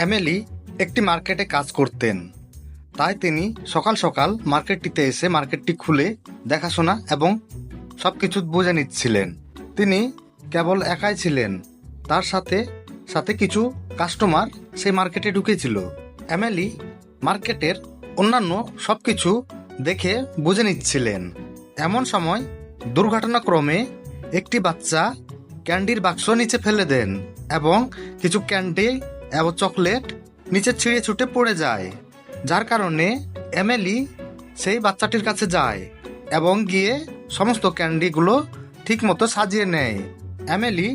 Emily একটি মার্কেটে কাজ করতেন। তাই তিনি সকাল সকাল মার্কেটটিতে এসে মার্কেটটি খুলে দেখাশোনা এবং সবকিছু বুঝে নিচ্ছিলেন। তিনি কেবল একাই ছিলেন, তার সাথে সাথে কিছু কাস্টমার সেই মার্কেটে ঢুকেছিল। এমিলি মার্কেটের অন্যান্য সবকিছু দেখে বুঝে নিচ্ছিলেন। এমন সময় দুর্ঘটনাক্রমে একটি বাচ্চা ক্যান্ডির বাক্স নিচে ফেলে দেন এবং কিছু ক্যান্ডি এবং চকলেট নিচে ছিঁড়ে ছুটে পড়ে যায়, যার কারণে এমিলি সেই বাচ্চাটির কাছে যায় এবং গিয়ে সমস্ত ক্যান্ডিগুলো ঠিকমতো সাজিয়ে নেয়। এমিলি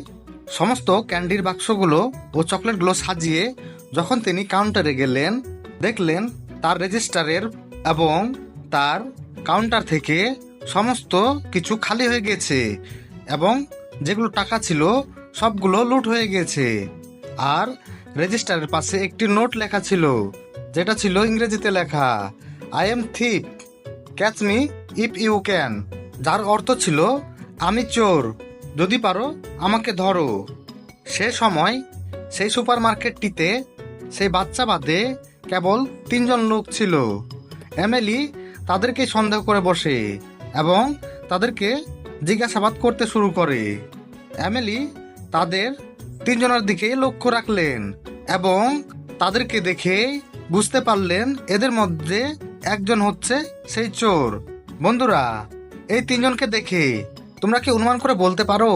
সমস্ত ক্যান্ডির বাক্সগুলো ও চকলেটগুলো সাজিয়ে যখন তিনি কাউন্টারে গেলেন, দেখলেন তার রেজিস্টারের এবং তার কাউন্টার থেকে সমস্ত কিছু খালি হয়ে গেছে এবং যেগুলো টাকা ছিল সবগুলো লুট হয়ে গেছে। আর রেজিস্টারের পাশে একটি নোট লেখা ছিল, যেটা ছিল ইংরেজিতে লেখা, I am thief, catch me if you can, যার অর্থ ছিল আমি চোর, যদি পারো আমাকে ধরো। সে সময় সেই সুপার মার্কেটটিতে সেই বাচ্চা বাদে কেবল 3 জন লোক ছিল। এমিলি তাদেরকে সন্দেহ করে বসে এবং তাদেরকে জিজ্ঞাসাবাদ করতে শুরু করে। এমিলি তাদের 3 জনের দিকে লক্ষ্য রাখলেন এবং তাদেরকে দেখে বুঝতে পারলেন এদের মধ্যে একজন হচ্ছে সেই চোর। বন্ধুরা, এই 3 জনকে দেখে তোমরা কি অনুমান করে বলতে পারো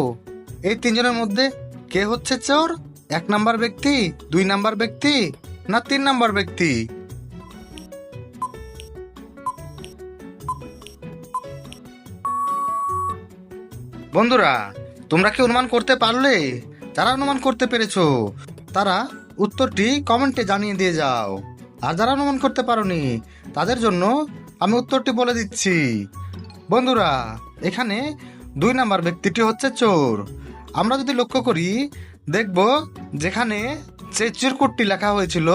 এই 3 জনের মধ্যে কে হচ্ছে চোর? 1 নাম্বার ব্যক্তি, 2 নাম্বার ব্যক্তি, না 3 নাম্বার ব্যক্তি? বন্ধুরা, তোমরা কি অনুমান করতে পারলে? যারা অনুমান করতে পেরেছো তারা উত্তরটি কমেন্টে জানিয়ে দিয়ে যাও। আর যারা অনুমান করতে পারোনি তাদের জন্য আমি উত্তরটি বলে দিচ্ছি। বন্ধুরা, এখানে 2 নাম্বার ব্যক্তিটি হচ্ছে চোর। আমরা যদি লক্ষ্য করি দেখব যেখানে সেই চিরকুটটি লেখা হয়েছিল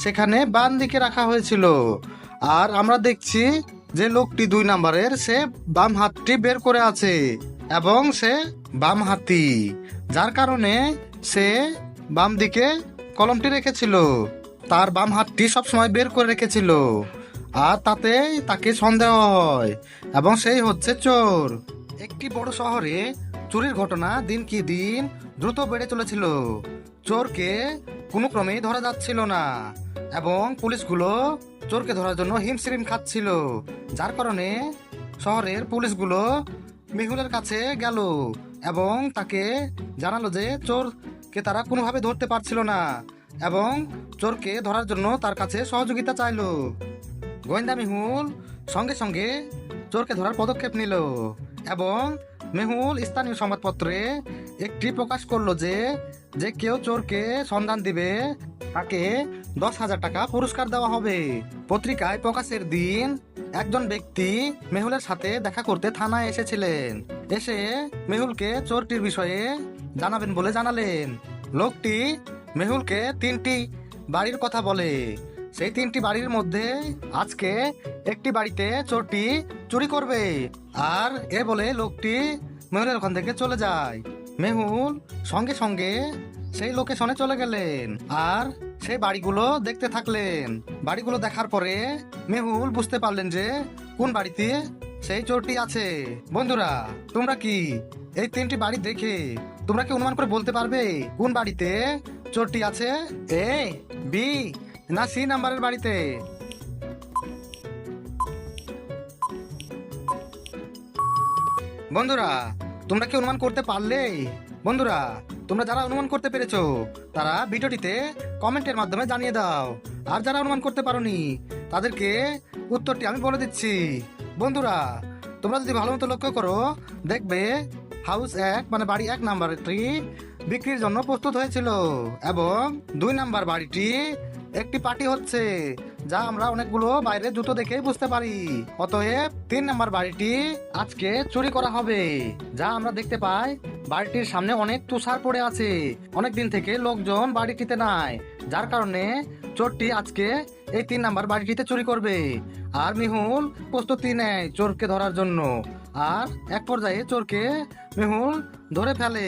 সেখানে বাম দিকে রাখা হয়েছিল। আর আমরা দেখছি যে লোকটি 2 নাম্বারের সে বাম হাতটি বের করে আছে এবং সে বাম হাতি, যার কারণে সে বাম দিকে কলমটি রেখেছিল, তার বাম হাতটি সবসময় বের করে রেখেছিল। আর তাতে তাকে সন্দেহ হয় এবং সেই হচ্ছে চোর। একটি বড় শহরে চুরির ঘটনা দিন কি দিন দ্রুত বেড়ে চলেছিল। চোরকে কোনো ক্রমেই ধরা যাচ্ছিল না এবং পুলিশগুলো চোরকে ধরার জন্য হিমশিম খাচ্ছিল, যার কারণে শহরের পুলিশগুলো মেহুলের কাছে গেল এবং তাকে জানালো যে চোরকে তারা কোনোভাবে ধরতে পারছিল না এবং চোরকে ধরার জন্য তার কাছে সহযোগিতা চাইলো। গোয়েন্দা মেহুল সঙ্গে সঙ্গে চোরকে ধরার পদক্ষেপ নিল এবং মেহুল স্থানীয় সংবাদপত্রে একটি প্রকাশ করলো যে যে কেউ চোরকে সন্ধান দিবে তাকে 10,000 টাকা পুরস্কার দেওয়া হবে। পত্রিকায় প্রকাশের দিন একজন ব্যক্তি মেহুলের সাথে দেখা করতে থানায় এসেছিলেন। এসে মেহুলকে চোরটির বিষয়ে জানাবেন বলে জানালেন। লোকটি মেহুলকে 3টি বাড়ির কথা বলে। সেই 3টি বাড়ির মধ্যে আজকে একটি বাড়িতে চোরটি চুরি করবে। আর এ বলে লোকটি মেহুলের ওখান থেকে চলে যায়। মেহুল সঙ্গে সঙ্গে সেই লোকেশনে চলে গেলেন আর সেই বাড়িগুলো দেখতে থাকলেন। বাড়িগুলো দেখার পরে মেহুল বুঝতে পারলেন যে কোন বাড়িতে সেই চোরটি আছে। বন্ধুরা, তোমরা কি এই 3টি বাড়ি দেখে তোমরা কি অনুমান করে বলতে পারবে কোন বাড়িতে চোরটি আছে? এ, বি না সি নাম্বারের বাড়িতে? বন্ধুরা, তোমরা কি অনুমান করতে পারলে? বন্ধুরা, তোমরা যারা অনুমান করতে পেরেছো তারা ভিডিওটিতে কমেন্টের মাধ্যমে জানিয়ে দাও। আর যারা অনুমান করতে পারোনি তাদেরকে উত্তরটি আমি বলে দিচ্ছি। বন্ধুরা, তোমরা যদি ভালো মতো লক্ষ্য করো দেখবে হাউস 1 মানে বাড়ি 1 নাম্বারটি বিক্রির জন্য প্রস্তুত হয়েছিল এবং 2 নাম্বার বাড়িটি একটি পার্টি হচ্ছে, যা আমরা অনেকগুলো বাইরে জুতো দেখে বুঝতে পারি। অতএব 3 নাম্বার বাড়িটি আজকে চুরি করা হবে। যা আমরা দেখতে পাই বাড়িটির সামনে অনেক তুষার পড়ে আছে, অনেক দিন থেকে লোকজন বাড়িটিতে নাই, যার কারণে চোরটি আজকে এই 3 নাম্বার বাড়িটিতে চুরি করবে। আর মেহুল প্রস্তুতি নেয় চোরকে ধরার জন্য আর এক পর্যায়ে চোরকে মেহুল ধরে ফেলে।